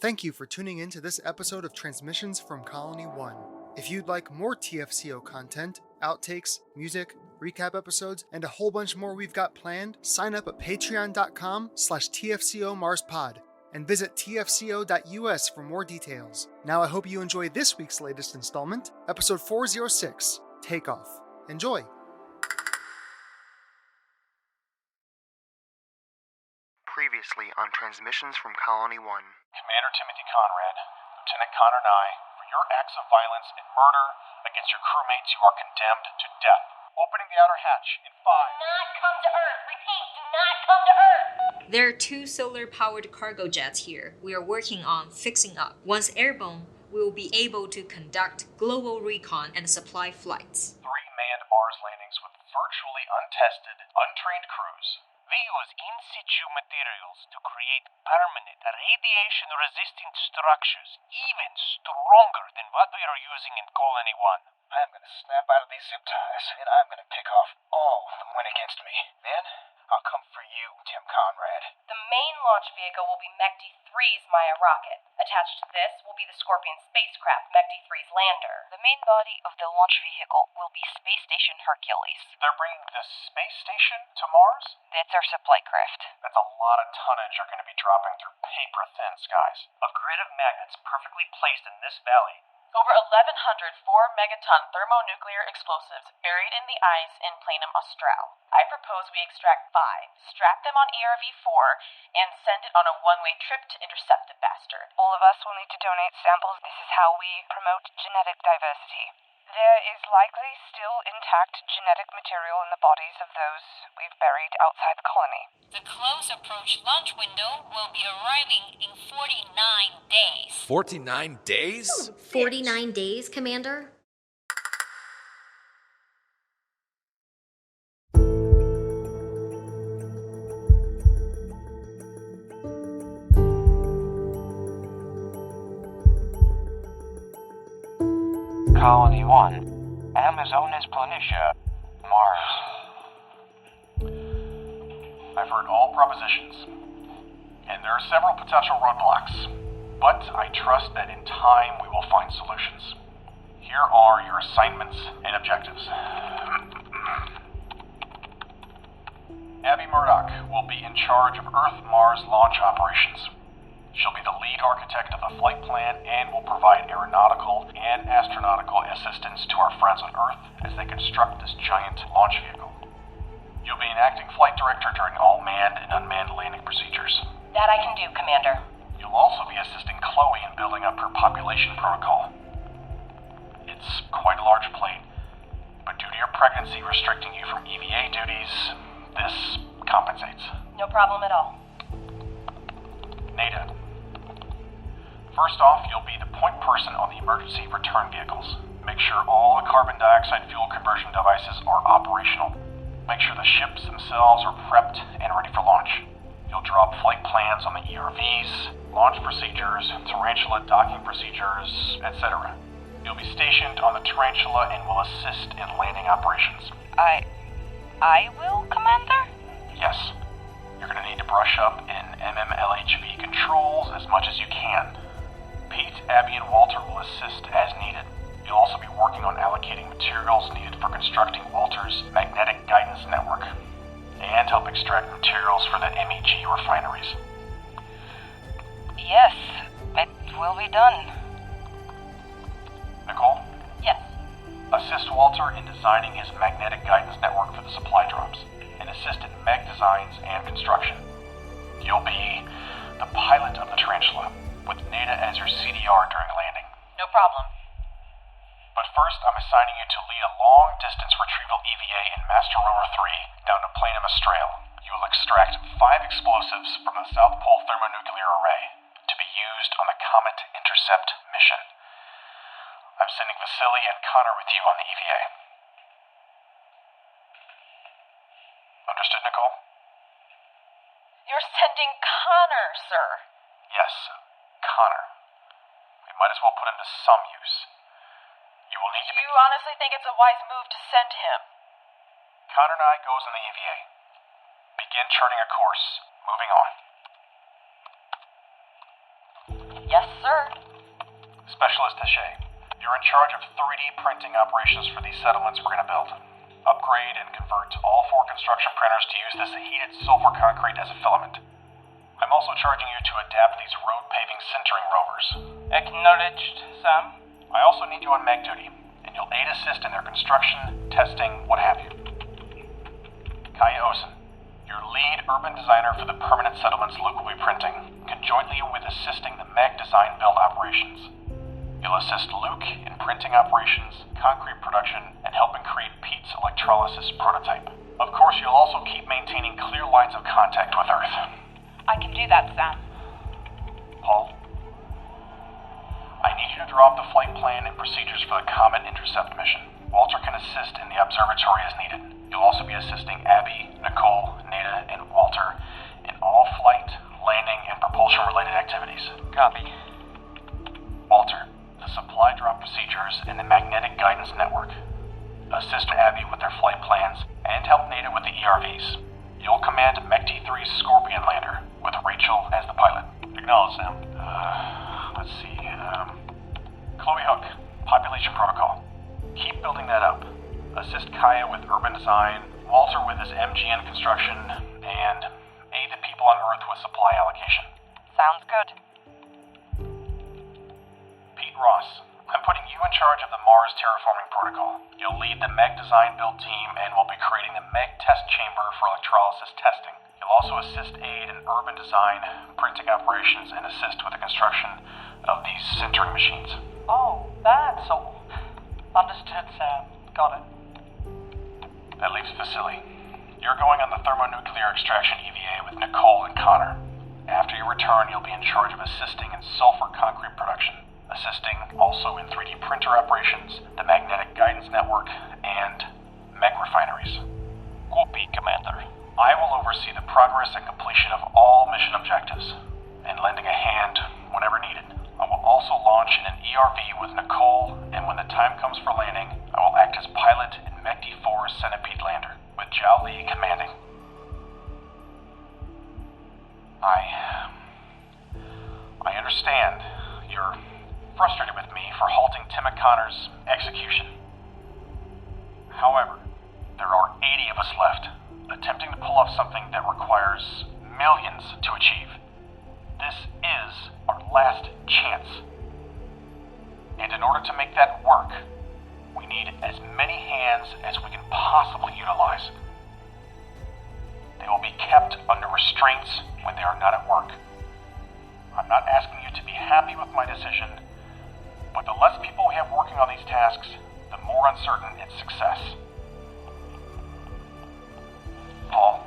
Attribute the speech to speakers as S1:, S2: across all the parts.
S1: Thank you for tuning in to this episode of Transmissions from Colony 1. If you'd like more TFCO content, outtakes, music, recap episodes, and a whole bunch more we've got planned, sign up at patreon.com/TFCOMarsPod and visit tfco.us for more details. Now I hope you enjoy this week's latest installment, episode 406, Takeoff. Enjoy! Previously on Transmissions from Colony 1.
S2: Commander Timothy Conrad, Lieutenant Connor Nye, for your acts of violence and murder against your crewmates, you are condemned to death. Opening the outer hatch in 5.
S3: Do not come to Earth. Repeat, do not come to Earth.
S4: There are 2 solar-powered cargo jets here we are working on fixing up. Once airborne, we will be able to conduct global recon and supply flights.
S2: 3 manned Mars landings with virtually untested, untrained crews.
S5: We use in-situ materials to create permanent, radiation-resistant structures, even stronger than what we are using in Colony 1.
S6: I'm gonna snap out of these zip ties, and I'm gonna pick off all the win against me. Then, I'll come for you, Tim Conrad.
S3: The main launch vehicle will be MECD-3's Maya rocket. Attached to this will be the Scorpion spacecraft, MECD-3's lander. The main body of the launch vehicle will be Space Station Hercules.
S2: They're bringing the space station to Mars?
S3: That's our supply craft.
S2: That's a lot of tonnage you're going to be dropping through paper-thin skies.
S5: A grid of magnets perfectly placed in this valley.
S3: Over 1,100 4-megaton thermonuclear explosives buried in the ice in Planum Austral. I propose we extract 5, strap them on ERV-4, and send it on a one-way trip to intercept the bastard. All of us will need to donate samples. This is how we promote genetic diversity. There is likely still intact genetic material in the bodies of those we've buried outside the colony.
S7: The close approach launch window will be arriving in 49 days.
S8: 49 days?
S4: 49 days, Commander?
S5: Colony 1, Amazonas Planitia, Mars.
S2: I've heard all propositions, and there are several potential roadblocks, but I trust that in time we will find solutions. Here are your assignments and objectives. Abby Murdoch will be in charge of Earth-Mars launch operations. She'll be the lead architect of the flight plan and will provide aeronautical and astronautical assistance to our friends on Earth as they construct this giant launch vehicle. You'll be an acting flight director during all manned and unmanned landing procedures.
S3: That I can do, Commander.
S2: You'll also be assisting Chloe in building up her population protocol. It's quite a large plate, but due to your pregnancy restricting you from EVA duties, this compensates.
S3: No problem at all.
S2: Neda. First off, you'll be the point person on the emergency return vehicles. Make sure all the carbon dioxide fuel conversion devices are operational. Make sure the ships themselves are prepped and ready for launch. You'll draw up flight plans on the ERVs, launch procedures, tarantula docking procedures, etc. You'll be stationed on the tarantula and will assist in landing operations.
S3: I will, Commander?
S2: Yes. You're going to need to brush up in MMLHV controls as much as you can. Pete, Abby, and Walter will assist as needed. You'll also be working on allocating materials needed for constructing Walter's magnetic guidance network, and help extract materials for the MEG refineries.
S3: Yes, it will be done.
S2: Nicole?
S3: Yes.
S2: Assist Walter in designing his magnetic guidance network for the supply drops, and assist in MEG designs and construction. You'll be the pilot of the tarantula, with Neda as your CDR during landing.
S3: No problem.
S2: But first, I'm assigning you to lead a long-distance retrieval EVA in Master Rover 3 down to Planum Austral. You will extract 5 explosives from the South Pole thermonuclear array to be used on the Comet Intercept mission. I'm sending Vasily and Connor with you on the EVA. Understood, Nicole?
S3: You're sending Connor, sir.
S2: Yes, Connor. We might as well put him to some use. You will need to be...
S3: You honestly think it's a wise move to send him?
S2: Connor and I goes in the EVA. Begin charting a course. Moving on.
S3: Yes, sir.
S2: Specialist Hachette, you're in charge of 3D printing operations for these settlements we're going to build. Upgrade and convert all 4 construction printers to use this heated sulfur concrete as a filament. I'm also charging you to adapt these road paving sintering rovers.
S5: Acknowledged, Sam.
S2: I also need you on mag duty, and you'll aid assist in their construction, testing, what have you. Kaia Osen, your lead urban designer for the permanent settlements Luke will be printing, conjointly with assisting the mag design build operations. You'll assist Luke in printing operations, concrete production, and helping create Pete's electrolysis prototype. Of course, you'll also keep maintaining clear lines of contact with Earth.
S3: I can do that, Sam.
S2: Paul, I need you to draw up the flight plan and procedures for the Comet Intercept mission. Walter can assist in the observatory as needed. You'll also be assisting Abby, Nicole, Neda, and Walter in all flight, landing, and propulsion-related activities.
S5: Copy.
S2: Walter, the supply drop procedures and the magnetic guidance network. Assist Abby with their flight plans and help Neda with the ERVs. You'll command Mech-T3's Scorpion lander, with Rachel as the pilot.
S5: Acknowledge, Sam.
S2: Let's see, Chloe Hooke, population protocol. Keep building that up. Assist Kaia with urban design, Walter with his MGN construction, and aid the people on Earth with supply allocation.
S3: Sounds good.
S2: Pete Ross, I'm putting you in charge of the Mars terraforming protocol. You'll lead the MEG design build team and will be creating the MEG test chamber for electrolysis testing. You'll also assist aid in urban design, printing operations, and assist with the construction of these sintering machines.
S5: Oh, that's all. Understood, Sam. Got it.
S2: That leaves Vasily. You're going on the thermonuclear extraction EVA with Nicole and Connor. After you return, you'll be in charge of assisting in sulfur concrete production, assisting also in 3D printer operations, the magnetic guidance network, and MEG refineries.
S5: Copy, Commander.
S2: I will oversee the progress and completion of all mission objectives, and lending a hand whenever needed. I will also launch in an ERV with Nicole, and when the time comes for landing, I will act as pilot in Mech-T4's Centipede lander, with Zhao Li commanding. I understand you're frustrated with me for halting Tim O'Connor's execution. However, there are 80 of us left, attempting to pull off something that requires millions to achieve. This is our last chance. And in order to make that work, we need as many hands as we can possibly utilize. They will be kept under restraints when they are not at work. I'm not asking you to be happy with my decision, but the less people we have working on these tasks, the more uncertain its success. Paul,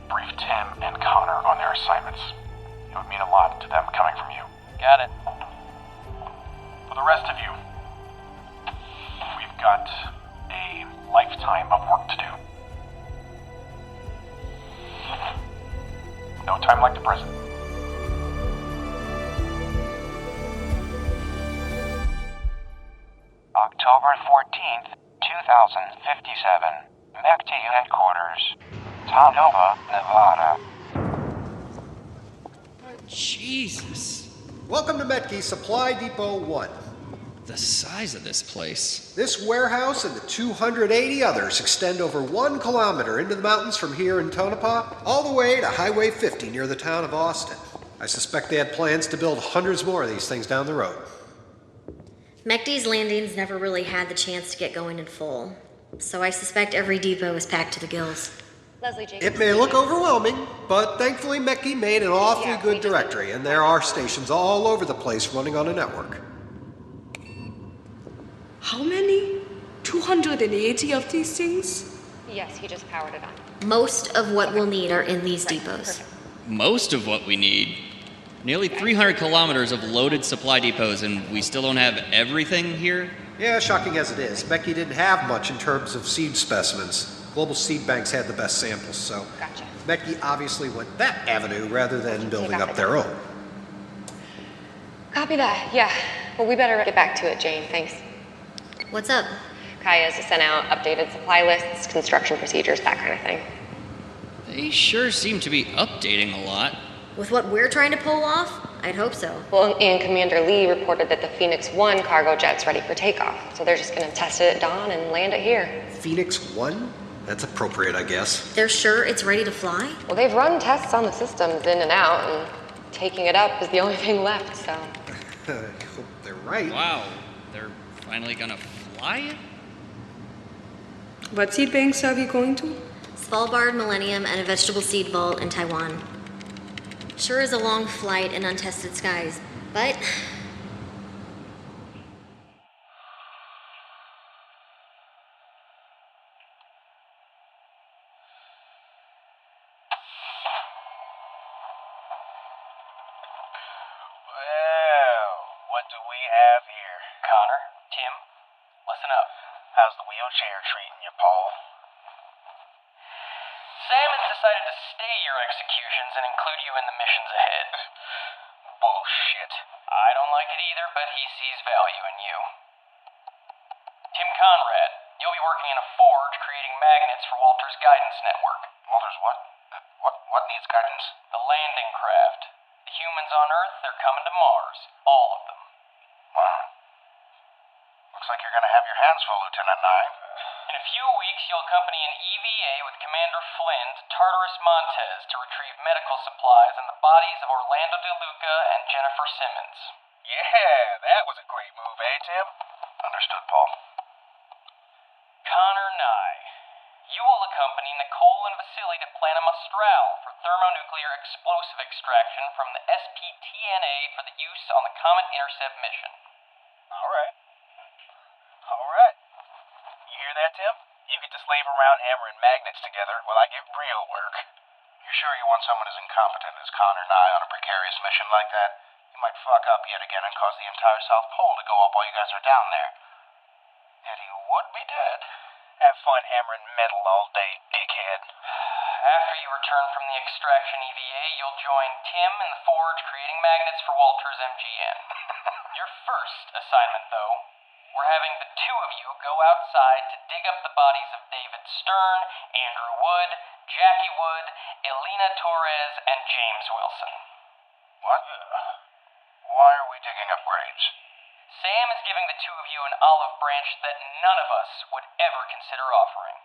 S2: brief Tim and Connor on their assignments. It would mean a lot to them coming from you.
S5: Got it.
S2: For the rest of you, we've got a lifetime of work to do. No time like the present.
S6: October 14th, 2057. Mech-T headquarters. Talnova, Nevada.
S8: Jesus.
S9: Welcome to Metke Supply Depot 1.
S8: The size of this place.
S9: This warehouse and the 280 others extend over 1 kilometer into the mountains from here in Tonopah, all the way to Highway 50 near the town of Austin. I suspect they had plans to build hundreds more of these things down the road.
S10: Mechty's landings never really had the chance to get going in full, so I suspect every depot is packed to the gills.
S7: Leslie Jacobs.
S9: It may look overwhelming, but thankfully Mechty made an awfully good directory, and there are stations all over the place running on a network.
S11: How many? 280 of these things?
S7: Yes, he just powered it on.
S10: Most of what we'll need are in these depots.
S8: Most of what we need. Nearly 300 kilometers of loaded supply depots, and we still don't have everything here?
S9: Yeah, shocking as it is, Mechty didn't have much in terms of seed specimens. Global Seed Banks had the best samples, so
S7: Gotcha.
S9: Mechty obviously went that avenue rather than building up their own.
S7: Copy that, yeah. Well, we better get back to it, Jane, thanks.
S10: What's up?
S7: Kaia's sent out updated supply lists, construction procedures, that kind of thing.
S8: They sure seem to be updating a lot.
S10: With what we're trying to pull off, I'd hope so.
S12: Well, and Commander Lee reported that the Phoenix 1 cargo jet's ready for takeoff. So they're just gonna test it at dawn and land it here.
S9: Phoenix 1? That's appropriate, I guess.
S10: They're sure it's ready to fly?
S12: Well, they've run tests on the systems in and out, and taking it up is the only thing left, so.
S9: I hope they're right.
S8: Wow, they're finally gonna fly it?
S11: What seed banks are we going to?
S10: Svalbard, Millennium, and a vegetable seed vault in Taiwan. Sure is a long flight in untested skies, but
S6: Well, what do we have here?
S2: Connor, Tim, listen up.
S6: How's the wheelchair treating you, Paul?
S2: Sam has decided to stay your executions and include you in the missions ahead.
S6: Bullshit.
S2: I don't like it either, but he sees value in you. Tim Conrad, you'll be working in a forge creating magnets for Walter's guidance network.
S6: Walter's what? What needs guidance?
S2: The landing craft. The humans on Earth, they're coming to Mars. All of them.
S6: Wow. Looks like you're gonna have your hands full, Lieutenant Nye.
S2: In a few weeks, you'll accompany an EVA with Commander Flynn to Tartarus Montez to retrieve medical supplies and the bodies of Orlando DeLuca and Jennifer Simmons.
S6: Yeah, that was a great move, eh, Tim? Understood, Paul.
S2: Connor Nye, you will accompany Nicole and Vasily to Planum Austral for thermonuclear explosive extraction from the SPTNA for the use on the Comet Intercept mission.
S6: All right. You hear that, Tim? You get to slave around hammering magnets together while I get real work. You're sure you want someone as incompetent as Connor Nye on a precarious mission like that? You might fuck up yet again and cause the entire South Pole to go up while you guys are down there. Yet he would be dead. Have fun hammering metal all day, dickhead.
S2: After you return from the extraction EVA, you'll join Tim in the forge creating magnets for Walter's MGN. Your first assignment, though, we're having the two of you go outside to dig up the bodies of David Stern, Andrew Wood, Jackie Wood, Elena Torres, and James Wilson.
S6: What? Why are we digging up graves?
S2: Sam is giving the two of you an olive branch that none of us would ever consider offering.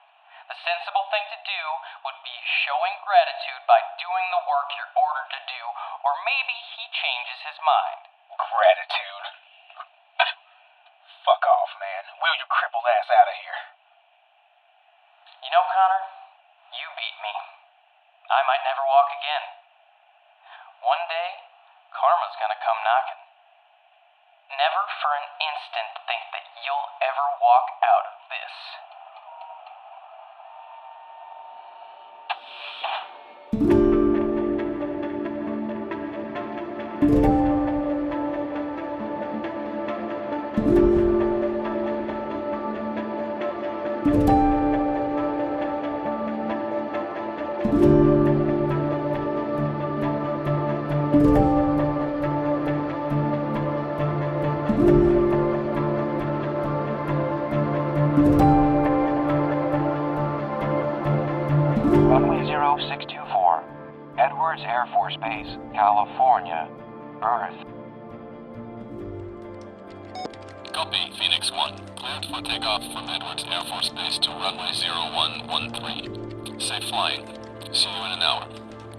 S2: The sensible thing to do would be showing gratitude by doing the work you're ordered to do, or maybe he changes his mind.
S6: Gratitude? Fuck off, man. Wheel your crippled ass out of here.
S2: You know, Connor, you beat me. I might never walk again. One day, karma's gonna come knocking. Never for an instant think that you'll ever walk out of this.
S13: Runway 0624, Edwards Air Force Base, California, Earth.
S14: Copy, Phoenix 1. Cleared for takeoff from Edwards Air Force Base to runway 0113. Safe flying. See you in an hour.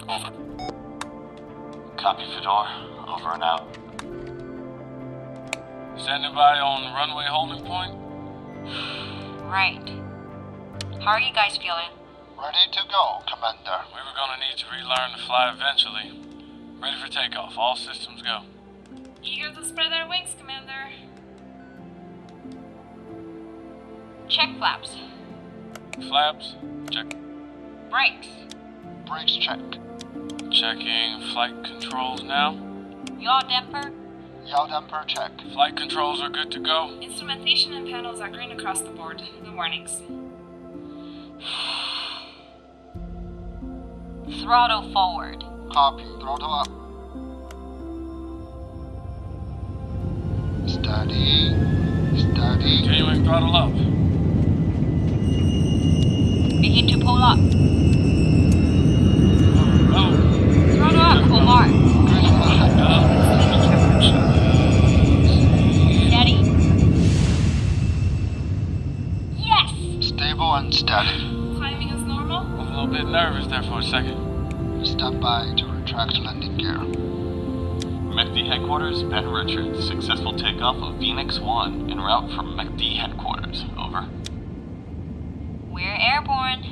S14: Over.
S15: Copy, Fedor. Over and out.
S14: Standing by on runway holding point?
S7: Right. How are you guys feeling?
S15: Ready to go, Commander.
S14: We were gonna need to relearn to fly eventually. Ready for takeoff. All systems go.
S16: Eager to spread our wings, Commander.
S7: Check flaps.
S14: Flaps? Check.
S7: Brakes.
S15: Brakes check.
S14: Checking flight controls now.
S7: Yaw damper.
S15: Yaw damper check.
S14: Flight controls are good to go.
S16: Instrumentation and panels are green across the board. No warnings.
S7: Throttle forward.
S15: Copy. Throttle up. Steady. Steady.
S14: Continuing throttle up.
S7: Begin to pull up.
S14: Oh.
S7: Throttle up, Omar.
S15: Good.
S14: Zak.
S15: Step by to retract landing gear.
S14: MACD headquarters, Ben Richards. Successful takeoff of Phoenix 1 en route from MACD headquarters. Over.
S7: We're airborne.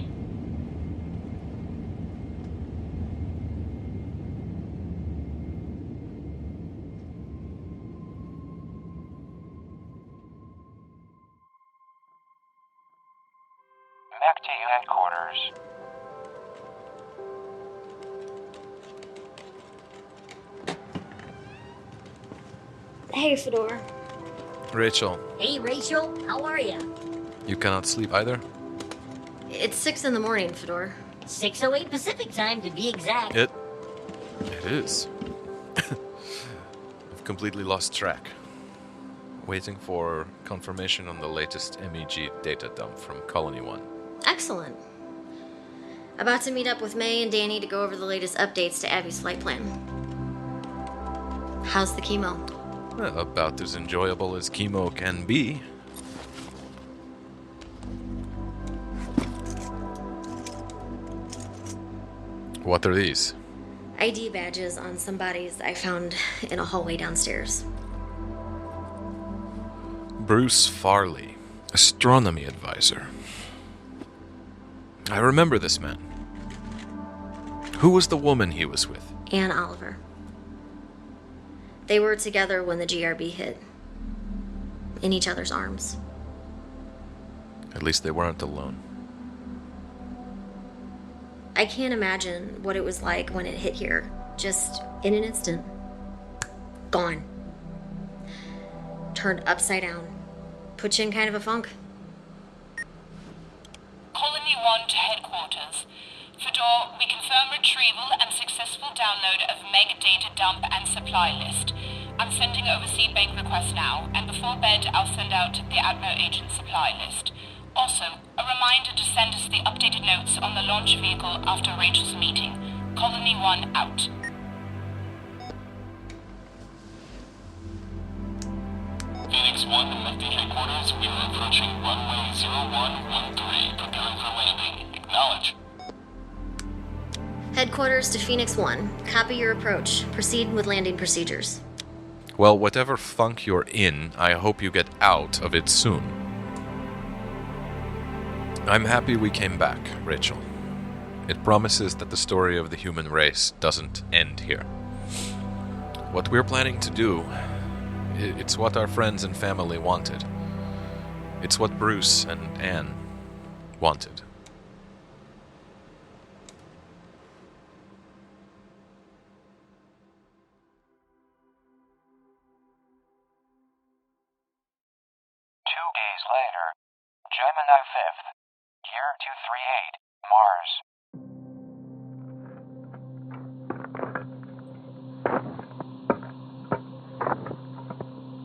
S13: MACD headquarters.
S10: Hey, Fedor.
S17: Rachel,
S18: Hey, Rachel, how are you?
S17: you cannot sleep either?
S10: It's 6 in the morning, Fedor.
S18: 6:08 Pacific time to be exact.
S17: It is. I've completely lost track. Waiting for confirmation on the latest MEG data dump from Colony 1.
S10: Excellent. About to meet up with May and Danny to go over the latest updates to Abby's flight plan. How's the chemo?
S17: About as enjoyable as chemo can be. What are these?
S10: ID badges on some bodies I found in a hallway downstairs.
S17: Bruce Farley, astronomy advisor. I remember this man. Who was the woman he was with?
S10: And Oliver. They were together when the GRB hit. In each other's arms.
S17: At least they weren't alone.
S10: I can't imagine what it was like when it hit here. Just in an instant. Gone. Turned upside down. Put you in kind of a funk.
S7: Colony 1 to headquarters. Fedor, we confirm retrieval and successful download of Meg data dump and supply list. I'm sending over seed bank request now, and before bed I'll send out the Atmo agent supply list. Also, a reminder to send us the updated notes on the launch vehicle after Rachel's meeting. Colony 1 out.
S14: Phoenix 1 to MACD headquarters. We are approaching runway 0113. Preparing for landing. Acknowledge.
S10: Headquarters to Phoenix 1. Copy your approach. Proceed with landing procedures.
S17: Well, whatever funk you're in, I hope you get out of it soon. I'm happy we came back, Rachel. It promises that the story of the human race doesn't end here. What we're planning to do, it's what our friends and family wanted. It's what Bruce and Anne wanted.
S13: Days later, Gemini 5th, year 238, Mars.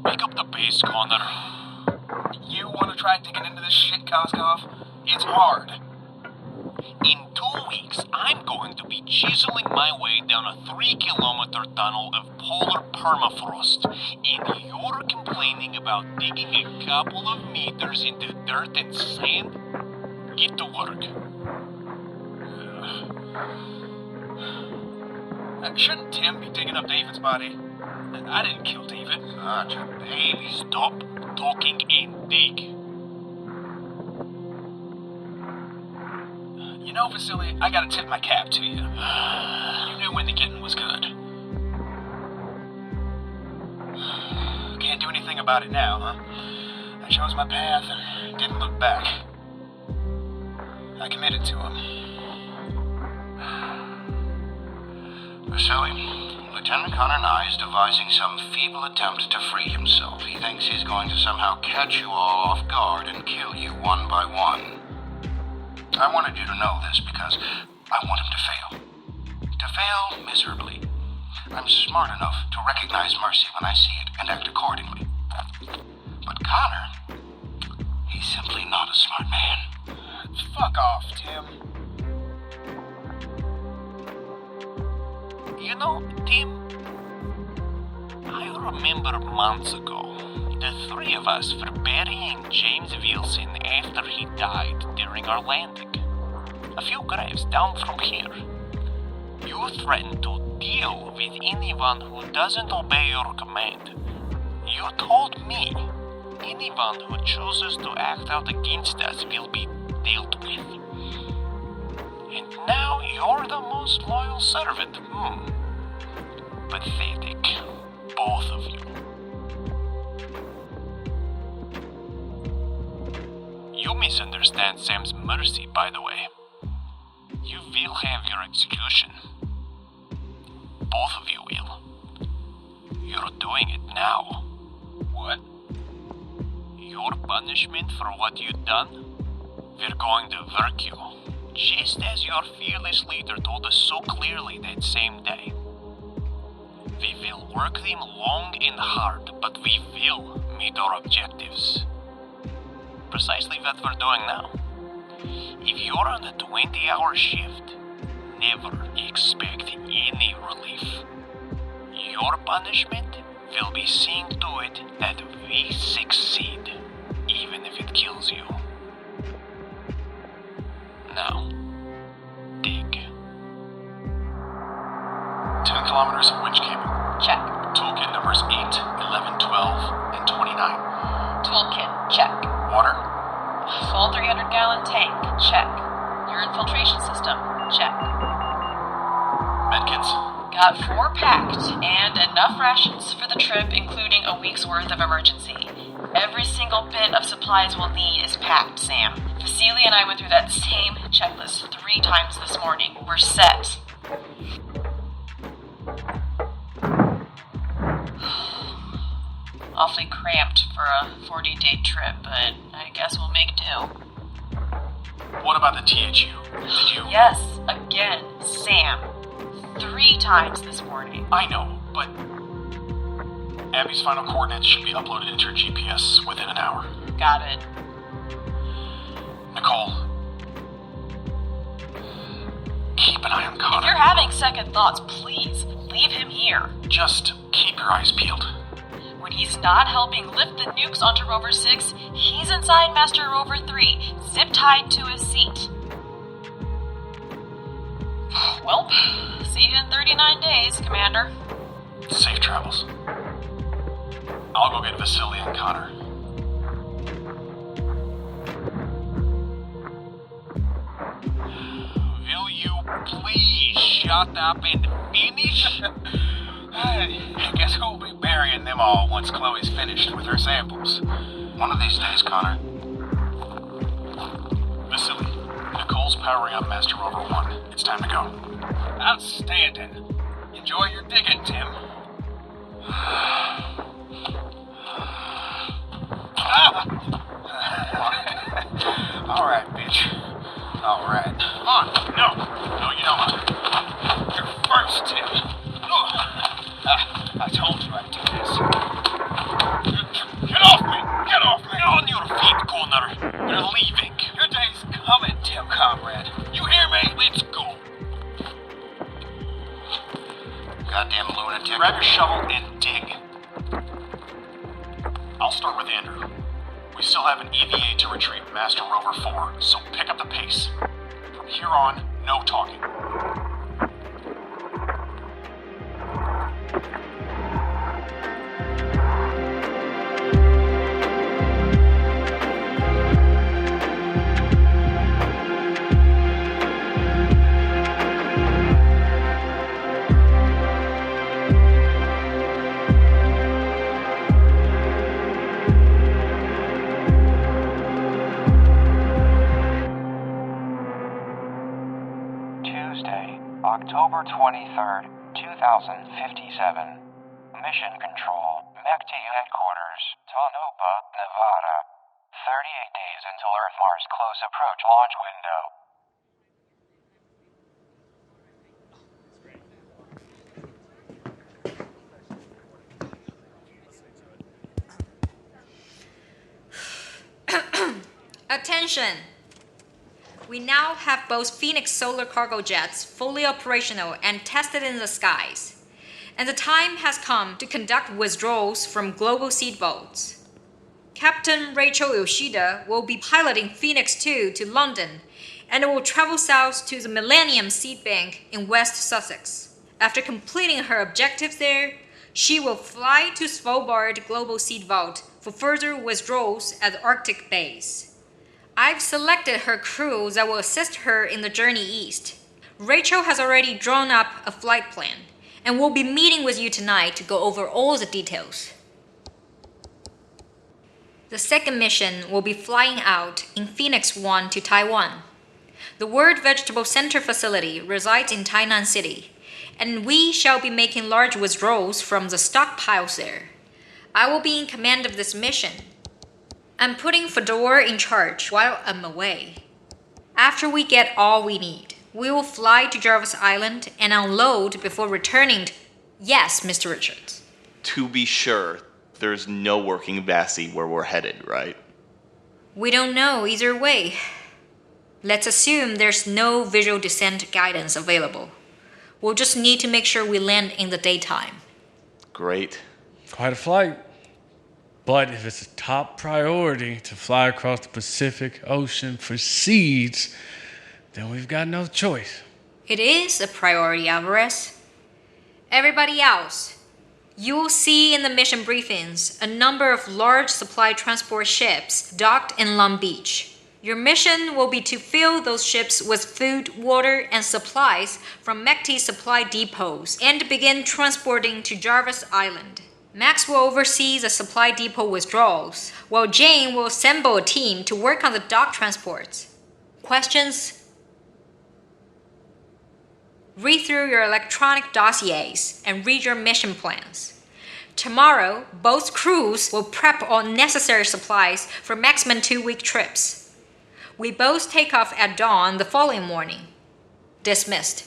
S6: Pick up the pace, Connor. You want to try digging into this shit, Koskov? It's hard.
S5: In 2 weeks, I'm going to be chiseling my way down a 3-kilometer tunnel of polar permafrost, and you're complaining about digging a couple of meters into dirt and sand? Get to work.
S6: Shouldn't Tim be digging up David's body? I didn't kill David.
S5: Such a baby. Stop talking and dig.
S6: You know, Vasily, I gotta tip my cap to you. You knew when the getting was good. Can't do anything about it now, huh? I chose my path and didn't look back. I committed to him.
S19: Vasily, Lieutenant Connor Nye is devising some feeble attempt to free himself. He thinks he's going to somehow catch you all off guard and kill you one by one. I wanted you to know this because I want him to fail. To fail miserably. I'm smart enough to recognize Marcy when I see it and act accordingly. But Connor, he's simply not a smart man.
S6: Fuck off, Tim.
S5: You know, Tim, I remember months ago, the three of us were burying James Wilson after he died during our landing. A few graves down from here. You threaten to deal with anyone who doesn't obey your command. You told me anyone who chooses to act out against us will be dealt with. And now you're the most loyal servant. Pathetic. Both of you. You misunderstand Sam's mercy, by the way. You will have your execution. Both of you will. You're doing it now. What? Your punishment for what you've done? We're going to work you, just as your fearless leader told us so clearly that same day. We will work them long and hard, but we will meet our objectives. Precisely what we're doing now. If you're on a 20-hour shift, never expect any relief. Your punishment will be seeing to it that we succeed, even if it kills you. Now, dig.
S2: 10 kilometers of winch cable.
S3: Check.
S2: Toolkit numbers 8, 11, 12, and 29.
S3: Toolkit. Check.
S2: Water.
S3: Full 300-gallon tank. Check. Your infiltration system. Check.
S2: Medkits.
S3: Got 4 packed, and enough rations for the trip, including a week's worth of emergency. Every single bit of supplies we'll need is packed, Sam. Vasily and I went through that same checklist 3 times this morning. We're set. Awfully cramped for a 40-day trip, but I guess we'll make do.
S2: What about the THU? Did you...
S3: Yes, again, Sam. 3 times this morning.
S2: I know, but... Abby's final coordinates should be uploaded into her GPS within an hour.
S3: Got it.
S2: Nicole. Keep an eye on Connor.
S3: If you're having second thoughts, please, leave him here.
S2: Just keep your eyes peeled.
S3: When he's not helping lift the nukes onto Rover 6, he's inside Master Rover 3, zip-tied to his seat. Well, see you in 39 days, Commander.
S2: Safe travels. I'll go get Vasily and Connor.
S5: Will you please shut up and finish?
S6: I guess who'll be burying them all once Chloe's finished with her samples?
S19: One of these days, Connor.
S2: Vasily, Nicole's powering up Master Rover 1. It's time to go.
S6: Outstanding. Enjoy your digging, Tim. Alright, bitch. Alright.
S2: Come on. No, you don't.
S6: You're first, Tim. I told you I'd do this. Get off me! Get off me!
S5: On your feet, Connor. We're leaving.
S6: Your day's coming, Tim Comrade. You hear me?
S5: Let's go.
S19: Goddamn lunatic.
S2: Grab your shovel and dig. I'll start with Andrew. We still have an EVA to retrieve Master Rover 4, so pick up the pace. From here on, no talking.
S13: October 23rd, 2057. Mission Control, MECT Headquarters, Tonopah, Nevada. 38 days until Earth-Mars Close Approach launch window.
S4: Attention! We now have both Phoenix solar cargo jets fully operational and tested in the skies. And the time has come to conduct withdrawals from global seed boats. Captain Rachel Yoshida will be piloting Phoenix 2 to London, and it will travel south to the Millennium Seed Bank in West Sussex. After completing her objectives there, she will fly to Svalbard Global Seed Vault for further withdrawals at the Arctic base. I've selected her crew that will assist her in the journey east. Rachel has already drawn up a flight plan, and will be meeting with you tonight to go over all the details. The second mission will be flying out in Phoenix 1 to Taiwan. The World Vegetable Center facility resides in Tainan City, and we shall be making large withdrawals from the stockpiles there. I will be in command of this mission. I'm putting Fedor in charge while I'm away. After we get all we need, we will fly to Jarvis Island and unload before returning to... Yes, Mr. Richards.
S20: To be sure, there's no working VASI where we're headed, right?
S4: We don't know either way. Let's assume there's no visual descent guidance available. We'll just need to make sure we land in the daytime.
S20: Great.
S21: Quite a flight. But if it's a top priority to fly across the Pacific Ocean for seeds, then we've got no choice.
S4: It is a priority, Alvarez. Everybody else, you will see in the mission briefings a number of large supply transport ships docked in Long Beach. Your mission will be to fill those ships with food, water, and supplies from MECTI supply depots and begin transporting to Jarvis Island. Max will oversee the supply depot withdrawals, while Jane will assemble a team to work on the dock transports. Questions? Read through your electronic dossiers and read your mission plans. Tomorrow, both crews will prep all necessary supplies for maximum 2-week trips. We both take off at dawn the following morning. Dismissed.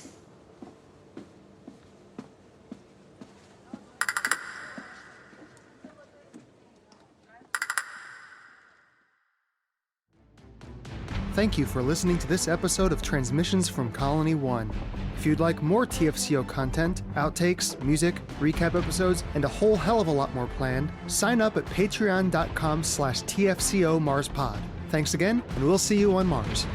S1: Thank you for listening to this episode of Transmissions from Colony 1. If you'd like more TFCO content, outtakes, music, recap episodes, and a whole hell of a lot more planned, sign up at patreon.com/TFCO MarsPod. Thanks again, and we'll see you on Mars.